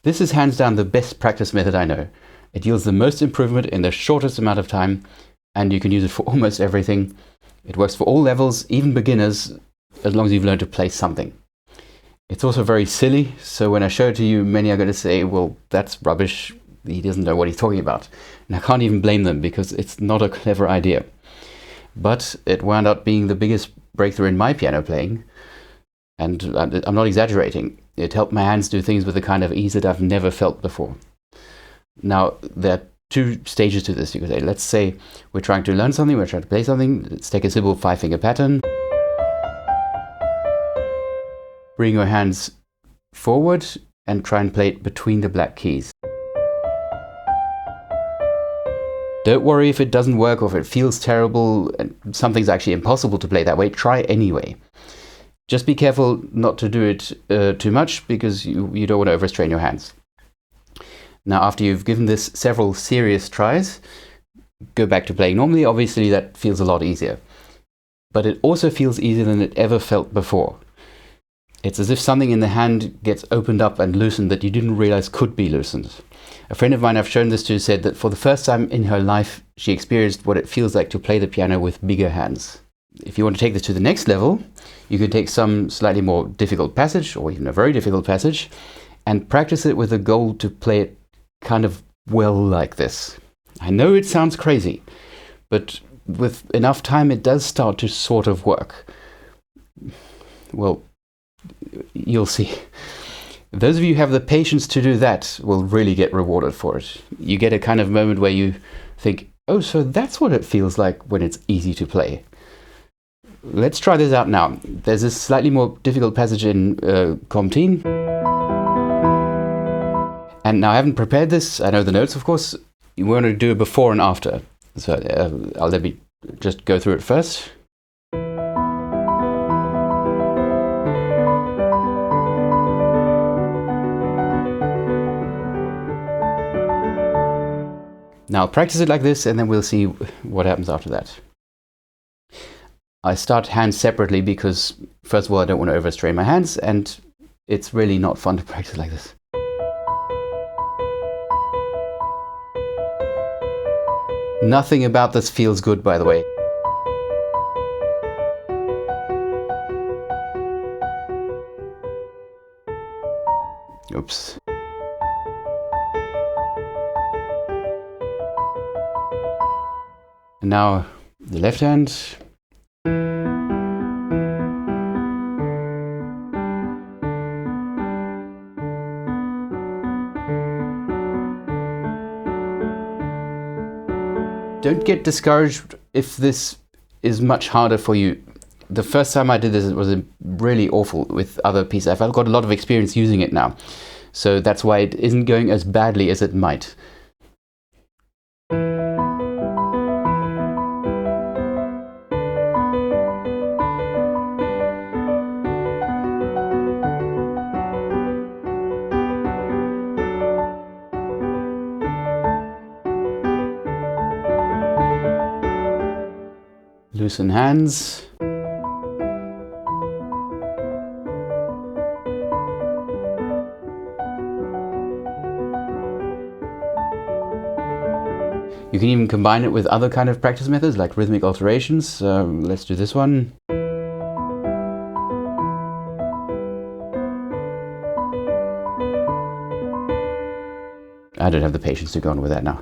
This is hands down the best practice method I know. It yields the most improvement in the shortest amount of time, and you can use it for almost everything. It works for all levels, even beginners, as long as you've learned to play something. It's also very silly, so when I show it to you, many are going to say, well, that's rubbish, he doesn't know what he's talking about. And I can't even blame them, because it's not a clever idea. But it wound up being the biggest breakthrough in my piano playing, and I'm not exaggerating. It helped my hands do things with a kind of ease that I've never felt before. Now, there are two stages to this, you could say. Let's say we're trying to learn something, we're trying to play something. Let's take a simple 5-finger pattern. Bring your hands forward and try and play it between the black keys. Don't worry if it doesn't work or if it feels terrible and something's actually impossible to play that way. Try anyway. Just be careful not to do it too much, because you don't want to overstrain your hands. Now, after you've given this several serious tries, go back to playing normally. Obviously, that feels a lot easier. But it also feels easier than it ever felt before. It's as if something in the hand gets opened up and loosened that you didn't realize could be loosened. A friend of mine I've shown this to said that for the first time in her life, she experienced what it feels like to play the piano with bigger hands. If you want to take this to the next level, you can take some slightly more difficult passage, or even a very difficult passage, and practice it with a goal to play it kind of well like this. I know it sounds crazy, but with enough time it does start to sort of work. Well, you'll see. Those of you who have the patience to do that will really get rewarded for it. You get a kind of moment where you think, oh, so that's what it feels like when it's easy to play. Let's try this out now. There's a slightly more difficult passage in Comtine. And now I haven't prepared this. I know the notes, of course. You want to do it before and after. So let me just go through it first. Now practice it like this, and then we'll see what happens after that. I start hands separately because, first of all, I don't want to overstrain my hands, and it's really not fun to practice like this. Nothing about this feels good, by the way. Oops. And now the left hand. Don't get discouraged if this is much harder for you. The first time I did this, it was really awful with other pieces. I've got a lot of experience using it now, so that's why it isn't going as badly as it might. Loosen hands. You can even combine it with other kind of practice methods like rhythmic alterations. Let's do this one. I don't have the patience to go on with that now.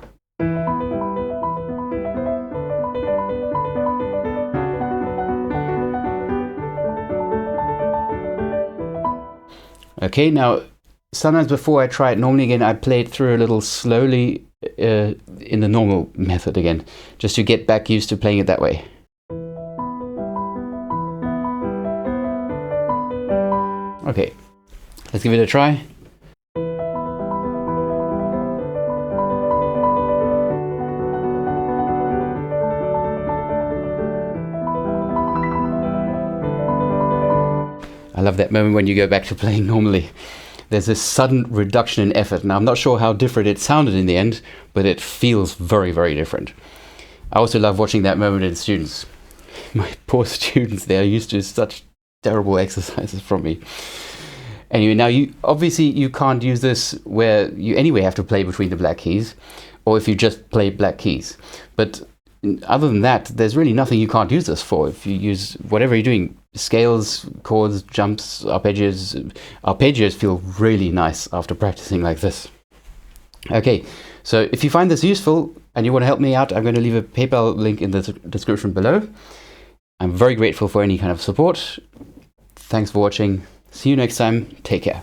Okay, now sometimes before I try it normally again, I play it through a little slowly in the normal method again, just to get back used to playing it that way. Okay, let's give it a try. I love that moment when you go back to playing normally. There's this sudden reduction in effort. Now, I'm not sure how different it sounded in the end, but it feels very, very different. I also love watching that moment in students. My poor students, they are used to such terrible exercises from me. Anyway, now you can't use this where you anyway have to play between the black keys, or if you just play black keys. But other than that, there's really nothing you can't use this for. If you use whatever you're doing, scales, chords, jumps, arpeggios. Arpeggios feel really nice after practicing like this. Okay, so if you find this useful and you want to help me out, I'm going to leave a PayPal link in the description below. I'm very grateful for any kind of support. Thanks for watching. See you next time. Take care.